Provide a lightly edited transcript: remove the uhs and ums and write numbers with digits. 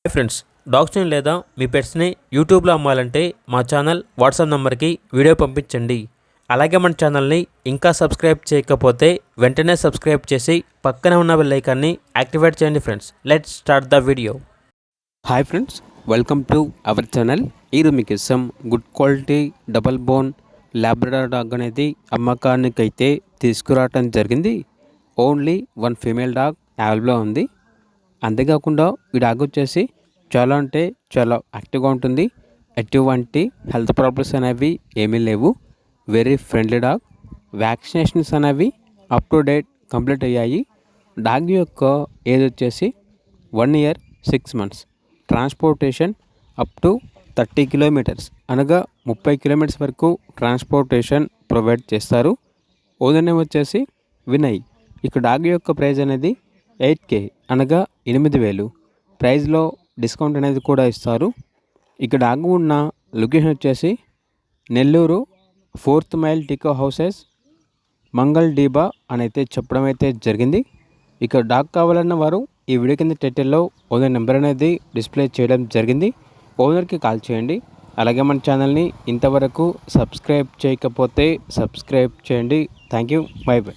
Hi friends, డాగ్స్ని లేదా మీ పెట్స్ని యూట్యూబ్లో అమ్మాలంటే మా ఛానల్ వాట్సాప్ నెంబర్కి వీడియో పంపించండి. అలాగే మన ఛానల్ని ఇంకా సబ్స్క్రైబ్ చేయకపోతే వెంటనే సబ్స్క్రైబ్ చేసి పక్కనే ఉన్న బెల్ ఐకాన్ని యాక్టివేట్ చేయండి. Friends, let's start the video. Hi friends, welcome to our channel. ఈరోజు మీకు ఇస్తాం good quality double bone Labrador dog అనేది అమ్మకానికైతే తీసుకురావటం జరిగింది. ఓన్లీ వన్ ఫీమేల్ డాగ్ అవైలబుల్లో ఉంది. అంతేకాకుండా ఈ డాగ్ వచ్చేసి చాలా అంటే చాలా యాక్టివ్గా ఉంటుంది. ఎటువంటి హెల్త్ ప్రాబ్లమ్స్ అనేవి ఏమీ లేవు. Very friendly dog. వ్యాక్సినేషన్స్ అనేవి అప్ టు డేట్ కంప్లీట్ అయ్యాయి. డాగ్ యొక్క ఏజ్ వచ్చేసి 1 year 6 months. Transportation up to 30 kilometers అనగా 30 kilometers వరకు ట్రాన్స్పోర్టేషన్ ప్రొవైడ్ చేస్తారు. ఓనర్ నేమ్ వచ్చేసి వినయ్. ఇక డాగ్ యొక్క ప్రైస్ అనేది 8K అనగా 8,000. ప్రైస్లో డిస్కౌంట్ అనేది కూడా ఇస్తారు. ఇక డాగ్ ఉన్న లొకేషన్ వచ్చేసి నెల్లూరు 4th mile టికో హౌసెస్ మంగళ్ డీబా అని అయితే చెప్పడం అయితే జరిగింది. ఇక డాగ్ కావాలన్న వారు ఈ వీడియో కింద టైటిల్లో ఓనర్ నెంబర్ అనేది డిస్ప్లే చేయడం జరిగింది. ఓనర్కి కాల్ చేయండి. అలాగే మన ఛానల్ని ఇంతవరకు సబ్స్క్రైబ్ చేయకపోతే సబ్స్క్రైబ్ చేయండి. Thank you. By by.